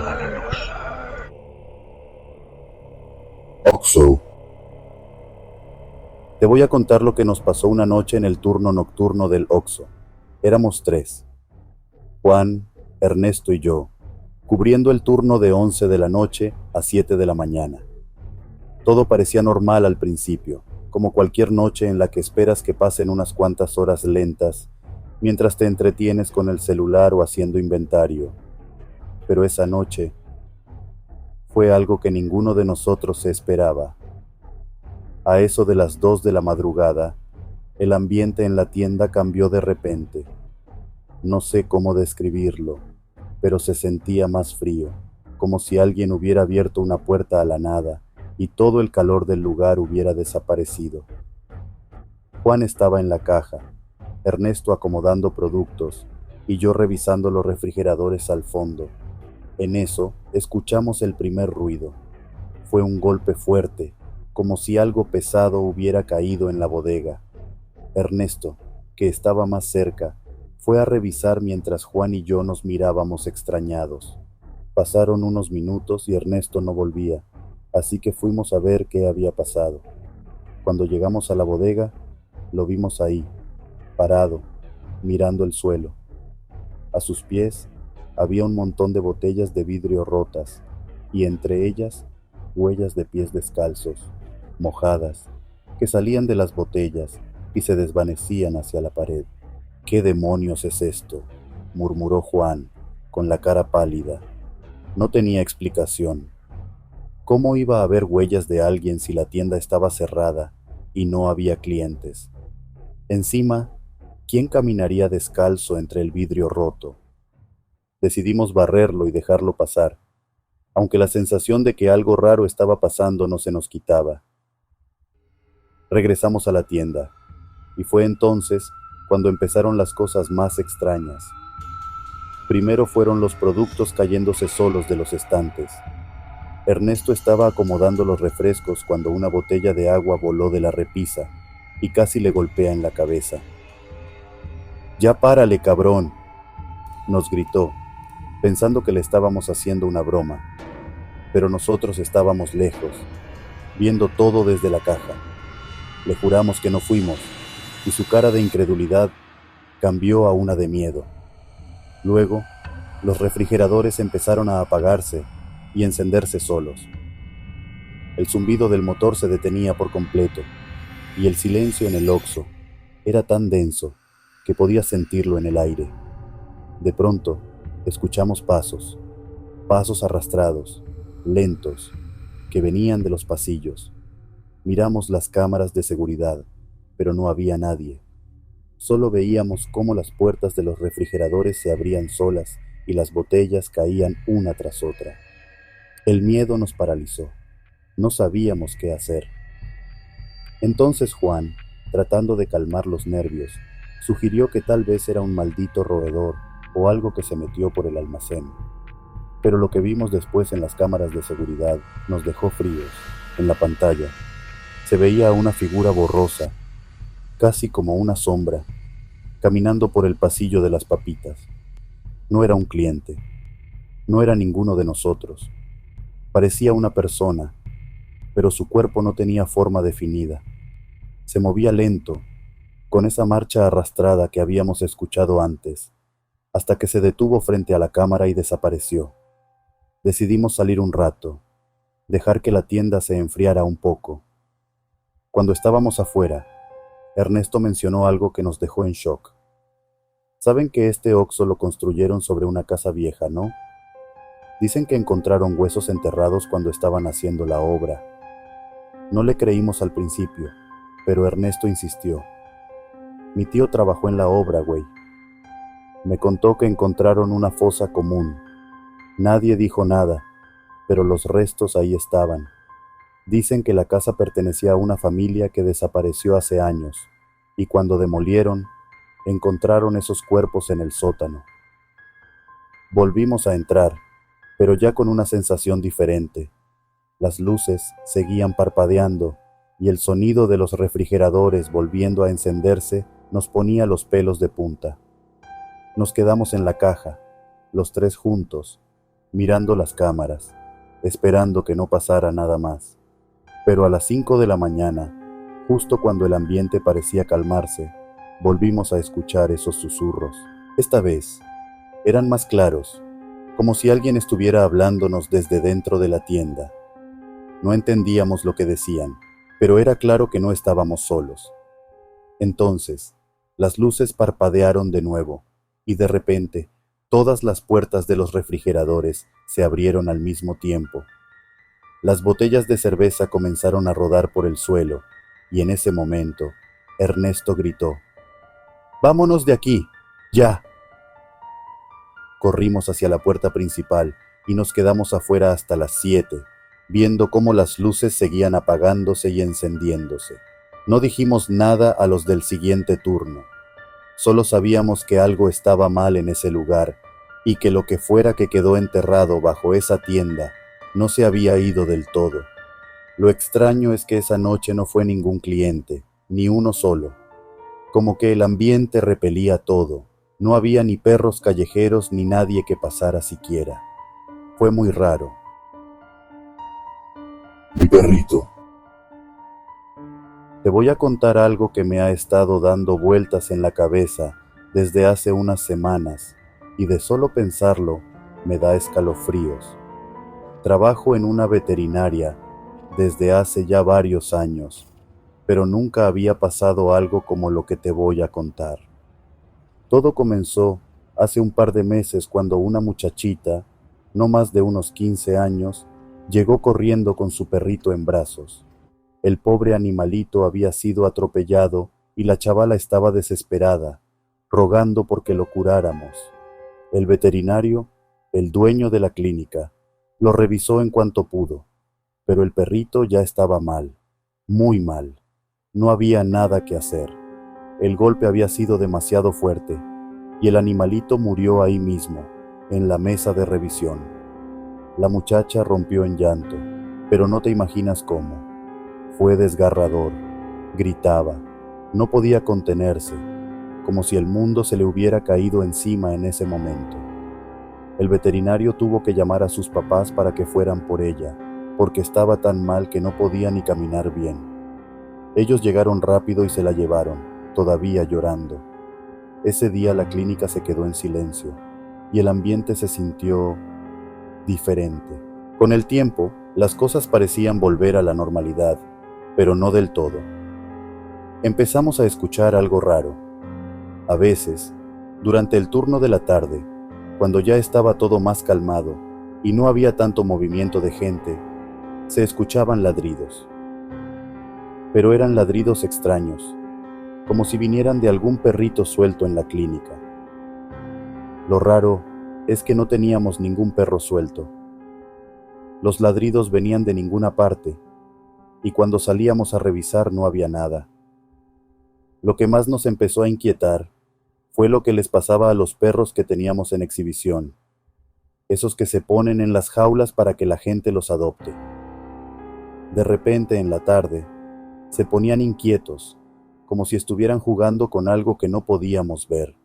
apaga la luz. Oxo. Te voy a contar lo que nos pasó una noche en el turno nocturno del Oxxo. Éramos tres, Juan, Ernesto y yo, cubriendo el turno de 11 de la noche a 7 de la mañana. Todo parecía normal al principio, como cualquier noche en la que esperas que pasen unas cuantas horas lentas, mientras te entretienes con el celular o haciendo inventario. Pero esa noche fue algo que ninguno de nosotros se esperaba. A eso de las 2 de la madrugada, el ambiente en la tienda cambió de repente. No sé cómo describirlo, pero se sentía más frío, como si alguien hubiera abierto una puerta a la nada y todo el calor del lugar hubiera desaparecido. Juan estaba en la caja, Ernesto acomodando productos y yo revisando los refrigeradores al fondo. En eso, escuchamos el primer ruido. Fue un golpe fuerte, como si algo pesado hubiera caído en la bodega. Ernesto, que estaba más cerca, fue a revisar mientras Juan y yo nos mirábamos extrañados. Pasaron unos minutos y Ernesto no volvía, así que fuimos a ver qué había pasado. Cuando llegamos a la bodega, lo vimos ahí, parado, mirando el suelo. A sus pies había un montón de botellas de vidrio rotas, y entre ellas huellas de pies descalzos, mojadas, que salían de las botellas y se desvanecían hacia la pared. ¿Qué demonios es esto?, murmuró Juan, con la cara pálida. No tenía explicación. ¿Cómo iba a haber huellas de alguien si la tienda estaba cerrada y no había clientes? Encima, ¿quién caminaría descalzo entre el vidrio roto? Decidimos barrerlo y dejarlo pasar, aunque la sensación de que algo raro estaba pasando no se nos quitaba. Regresamos a la tienda, y fue entonces cuando empezaron las cosas más extrañas. Primero fueron los productos cayéndose solos de los estantes. Ernesto estaba acomodando los refrescos cuando una botella de agua voló de la repisa y casi le golpea en la cabeza. «¡Ya párale, cabrón!», nos gritó, pensando que le estábamos haciendo una broma. Pero nosotros estábamos lejos, viendo todo desde la caja. Le juramos que no fuimos, y su cara de incredulidad cambió a una de miedo. Luego, los refrigeradores empezaron a apagarse y encenderse solos. El zumbido del motor se detenía por completo, y el silencio en el Oxxo era tan denso que podías sentirlo en el aire. De pronto, escuchamos pasos arrastrados, lentos, que venían de los pasillos. Miramos las cámaras de seguridad, pero no había nadie. Solo veíamos cómo las puertas de los refrigeradores se abrían solas y las botellas caían una tras otra. El miedo nos paralizó. No sabíamos qué hacer. Entonces Juan, tratando de calmar los nervios, sugirió que tal vez era un maldito roedor o algo que se metió por el almacén. Pero lo que vimos después en las cámaras de seguridad nos dejó fríos. En la pantalla se veía una figura borrosa, casi como una sombra, caminando por el pasillo de las papitas. No era un cliente, no era ninguno de nosotros. Parecía una persona, pero su cuerpo no tenía forma definida. Se movía lento, con esa marcha arrastrada que habíamos escuchado antes, hasta que se detuvo frente a la cámara y desapareció. Decidimos salir un rato, dejar que la tienda se enfriara un poco. Cuando estábamos afuera, Ernesto mencionó algo que nos dejó en shock. Saben que este Oxxo lo construyeron sobre una casa vieja, ¿no? Dicen que encontraron huesos enterrados cuando estaban haciendo la obra. No le creímos al principio, pero Ernesto insistió. Mi tío trabajó en la obra, güey. Me contó que encontraron una fosa común. Nadie dijo nada, pero los restos ahí estaban. Dicen que la casa pertenecía a una familia que desapareció hace años, y cuando demolieron, encontraron esos cuerpos en el sótano. Volvimos a entrar, pero ya con una sensación diferente. Las luces seguían parpadeando, y el sonido de los refrigeradores volviendo a encenderse nos ponía los pelos de punta. Nos quedamos en la caja, los tres juntos, mirando las cámaras, esperando que no pasara nada más. Pero a las 5 de la mañana, justo cuando el ambiente parecía calmarse, volvimos a escuchar esos susurros. Esta vez, eran más claros, como si alguien estuviera hablándonos desde dentro de la tienda. No entendíamos lo que decían, pero era claro que no estábamos solos. Entonces, las luces parpadearon de nuevo, y de repente, todas las puertas de los refrigeradores se abrieron al mismo tiempo. Las botellas de cerveza comenzaron a rodar por el suelo, y en ese momento, Ernesto gritó: «¡Vámonos de aquí! ¡Ya!». Corrimos hacia la puerta principal y nos quedamos afuera hasta las 7, viendo cómo las luces seguían apagándose y encendiéndose. No dijimos nada a los del siguiente turno. Solo sabíamos que algo estaba mal en ese lugar y que lo que fuera que quedó enterrado bajo esa tienda no se había ido del todo. Lo extraño es que esa noche no fue ningún cliente, ni uno solo. Como que el ambiente repelía todo. No había ni perros callejeros ni nadie que pasara siquiera. Fue muy raro. Mi perrito. Te voy a contar algo que me ha estado dando vueltas en la cabeza desde hace unas semanas, y de solo pensarlo me da escalofríos. Trabajo en una veterinaria desde hace ya varios años, pero nunca había pasado algo como lo que te voy a contar. Todo comenzó hace un par de meses cuando una muchachita, no más de unos 15 años, llegó corriendo con su perrito en brazos. El pobre animalito había sido atropellado y la chavala estaba desesperada, rogando porque lo curáramos. El veterinario, el dueño de la clínica, lo revisó en cuanto pudo, pero el perrito ya estaba mal, muy mal. No había nada que hacer. El golpe había sido demasiado fuerte y el animalito murió ahí mismo, en la mesa de revisión. La muchacha rompió en llanto, pero no te imaginas cómo. Fue desgarrador, gritaba, no podía contenerse, como si el mundo se le hubiera caído encima en ese momento. El veterinario tuvo que llamar a sus papás para que fueran por ella, porque estaba tan mal que no podía ni caminar bien. Ellos llegaron rápido y se la llevaron, todavía llorando. Ese día la clínica se quedó en silencio, y el ambiente se sintió diferente. Con el tiempo, las cosas parecían volver a la normalidad, pero no del todo. Empezamos a escuchar algo raro. A veces, durante el turno de la tarde, cuando ya estaba todo más calmado y no había tanto movimiento de gente, se escuchaban ladridos. Pero eran ladridos extraños, como si vinieran de algún perrito suelto en la clínica. Lo raro es que no teníamos ningún perro suelto. Los ladridos venían de ninguna parte, y cuando salíamos a revisar no había nada. Lo que más nos empezó a inquietar fue lo que les pasaba a los perros que teníamos en exhibición, esos que se ponen en las jaulas para que la gente los adopte. De repente, en la tarde, se ponían inquietos, como si estuvieran jugando con algo que no podíamos ver.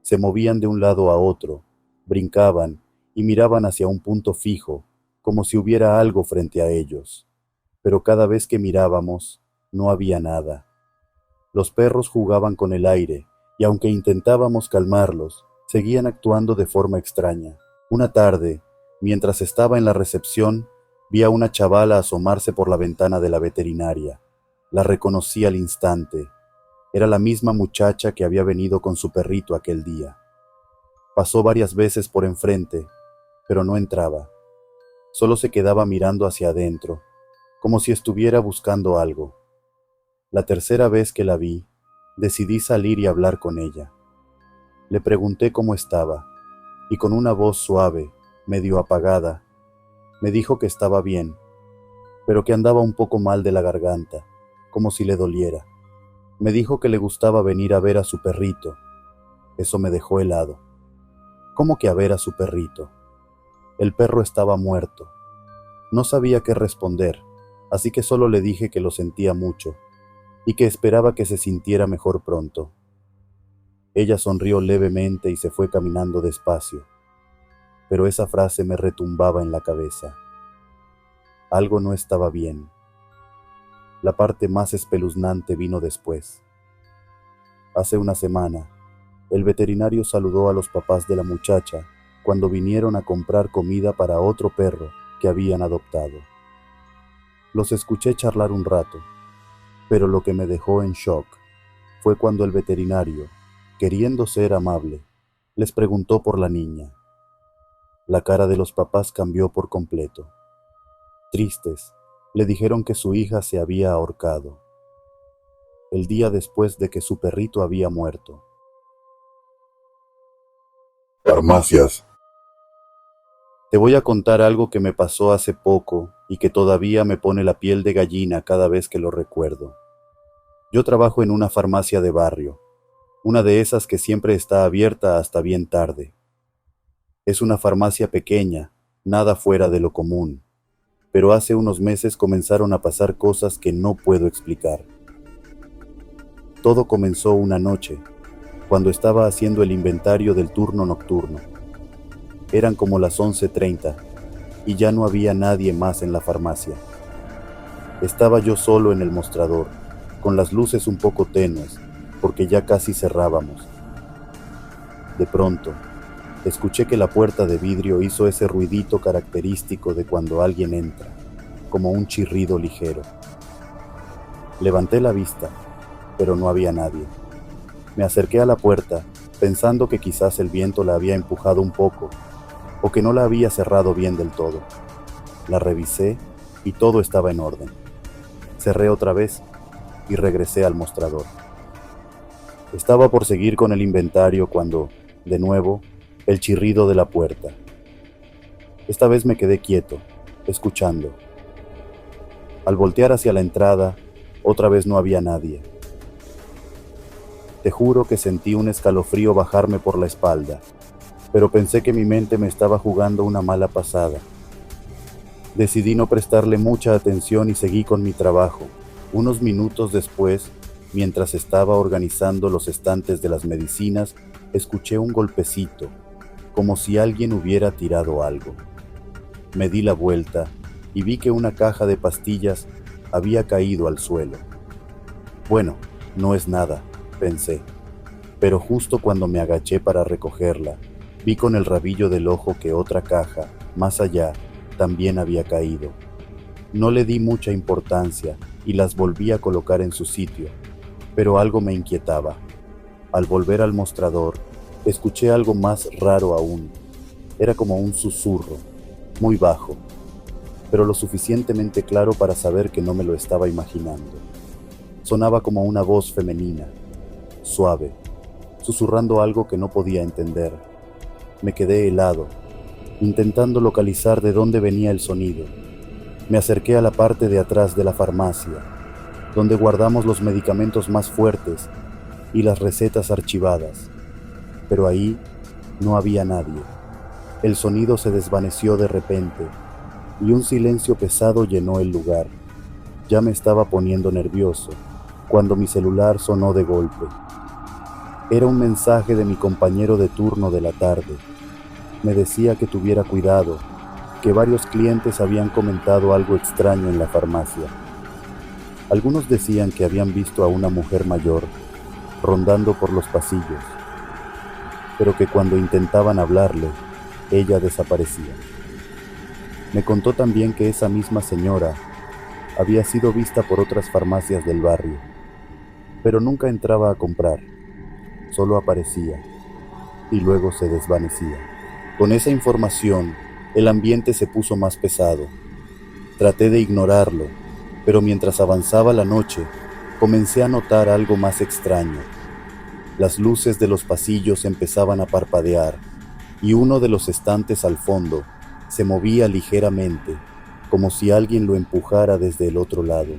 Se movían de un lado a otro, brincaban y miraban hacia un punto fijo, como si hubiera algo frente a ellos. Pero cada vez que mirábamos, no había nada. Los perros jugaban con el aire, y aunque intentábamos calmarlos, seguían actuando de forma extraña. Una tarde, mientras estaba en la recepción, vi a una chavala asomarse por la ventana de la veterinaria. La reconocí al instante. Era la misma muchacha que había venido con su perrito aquel día. Pasó varias veces por enfrente, pero no entraba. Solo se quedaba mirando hacia adentro, como si estuviera buscando algo. La tercera vez que la vi, decidí salir y hablar con ella. Le pregunté cómo estaba, y con una voz suave, medio apagada, me dijo que estaba bien, pero que andaba un poco mal de la garganta, como si le doliera. Me dijo que le gustaba venir a ver a su perrito. Eso me dejó helado. ¿Cómo que a ver a su perrito? El perro estaba muerto. No sabía qué responder, así que solo le dije que lo sentía mucho y que esperaba que se sintiera mejor pronto. Ella sonrió levemente y se fue caminando despacio. pero esa frase me retumbaba en la cabeza. Algo no estaba bien. La parte más espeluznante vino después. Hace una semana, el veterinario saludó a los papás de la muchacha cuando vinieron a comprar comida para otro perro que habían adoptado. Los escuché charlar un rato, pero lo que me dejó en shock fue cuando el veterinario, queriendo ser amable, les preguntó por la niña. La cara de los papás cambió por completo. Tristes, le dijeron que su hija se había ahorcado, el día después de que su perrito había muerto. Farmacias. Te voy a contar algo que me pasó hace poco y que todavía me pone la piel de gallina cada vez que lo recuerdo. Yo trabajo en una farmacia de barrio, una de esas que siempre está abierta hasta bien tarde. Es una farmacia pequeña, nada fuera de lo común, pero hace unos meses comenzaron a pasar cosas que no puedo explicar. Todo comenzó una noche, cuando estaba haciendo el inventario del turno nocturno. Eran como las 11:30 y ya no había nadie más en la farmacia. Estaba yo solo en el mostrador, con las luces un poco tenues, porque ya casi cerrábamos. De pronto, escuché que la puerta de vidrio hizo ese ruidito característico de cuando alguien entra, como un chirrido ligero. Levanté la vista, pero no había nadie. Me acerqué a la puerta, pensando que quizás el viento la había empujado un poco, o que no la había cerrado bien del todo. La revisé y todo estaba en orden. Cerré otra vez y regresé al mostrador. Estaba por seguir con el inventario cuando, de nuevo, el chirrido de la puerta. Esta vez me quedé quieto, escuchando. Al voltear hacia la entrada, otra vez no había nadie. Te juro que sentí un escalofrío bajarme por la espalda, pero pensé que mi mente me estaba jugando una mala pasada. Decidí no prestarle mucha atención y seguí con mi trabajo. Unos minutos después, mientras estaba organizando los estantes de las medicinas, escuché un golpecito, como si alguien hubiera tirado algo. Me di la vuelta y vi que una caja de pastillas había caído al suelo. Bueno, no es nada, pensé, pero justo cuando me agaché para recogerla, vi con el rabillo del ojo que otra caja, más allá, también había caído. No le di mucha importancia y las volví a colocar en su sitio, pero algo me inquietaba. Al volver al mostrador, escuché algo más raro aún. Era como un susurro, muy bajo, pero lo suficientemente claro para saber que no me lo estaba imaginando. Sonaba como una voz femenina, suave, susurrando algo que no podía entender. Me quedé helado, intentando localizar de dónde venía el sonido. Me acerqué a la parte de atrás de la farmacia, donde guardamos los medicamentos más fuertes y las recetas archivadas, pero ahí no había nadie. El sonido se desvaneció de repente y un silencio pesado llenó el lugar. Ya me estaba poniendo nervioso cuando mi celular sonó de golpe. Era un mensaje de mi compañero de turno de la tarde. Me decía que tuviera cuidado, que varios clientes habían comentado algo extraño en la farmacia. Algunos decían que habían visto a una mujer mayor rondando por los pasillos, pero que cuando intentaban hablarle, ella desaparecía. Me contó también que esa misma señora había sido vista por otras farmacias del barrio, pero nunca entraba a comprar, solo aparecía y luego se desvanecía. Con esa información, el ambiente se puso más pesado. Traté de ignorarlo, pero mientras avanzaba la noche, comencé a notar algo más extraño. Las luces de los pasillos empezaban a parpadear y uno de los estantes al fondo se movía ligeramente, como si alguien lo empujara desde el otro lado.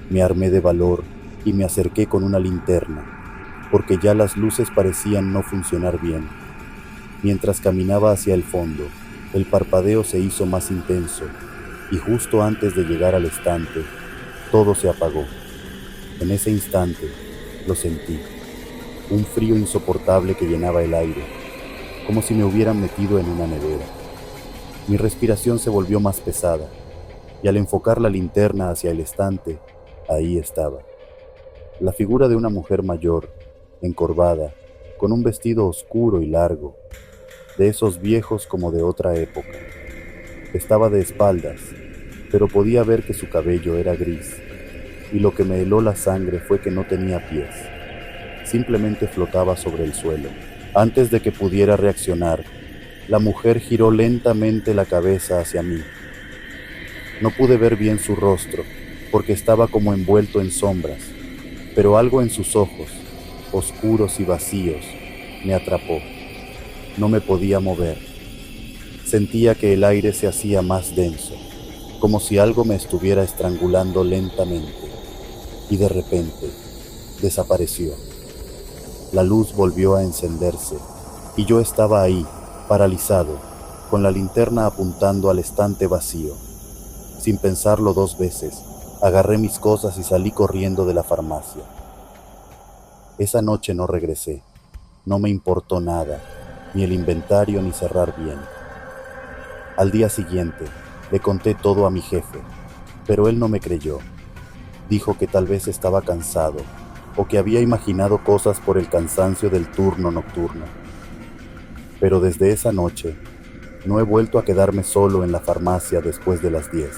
Me armé de valor y me acerqué con una linterna, porque ya las luces parecían no funcionar bien. Mientras caminaba hacia el fondo, el parpadeo se hizo más intenso y justo antes de llegar al estante, todo se apagó. En ese instante, lo sentí, un frío insoportable que llenaba el aire. como si me hubieran metido en una nevera. Mi respiración se volvió más pesada, y al enfocar la linterna hacia el estante, ahí estaba. La figura de una mujer mayor, encorvada, con un vestido oscuro y largo, de esos viejos como de otra época. Estaba de espaldas, pero podía ver que su cabello era gris, y lo que me heló la sangre fue que no tenía pies. Simplemente flotaba sobre el suelo. Antes de que pudiera reaccionar, la mujer giró lentamente la cabeza hacia mí. No pude ver bien su rostro, porque estaba como envuelto en sombras, pero algo en sus ojos, oscuros y vacíos, me atrapó. No me podía mover. Sentía que el aire se hacía más denso, como si algo me estuviera estrangulando lentamente, y de repente desapareció. La luz volvió a encenderse, y yo estaba ahí, paralizado, con la linterna apuntando al estante vacío. Sin pensarlo 2 veces, agarré mis cosas y salí corriendo de la farmacia. Esa noche no regresé. No me importó nada, ni el inventario ni cerrar bien. Al día siguiente, le conté todo a mi jefe, pero él no me creyó. Dijo que tal vez estaba cansado, o que había imaginado cosas por el cansancio del turno nocturno. Pero desde esa noche, no he vuelto a quedarme solo en la farmacia después de las 10.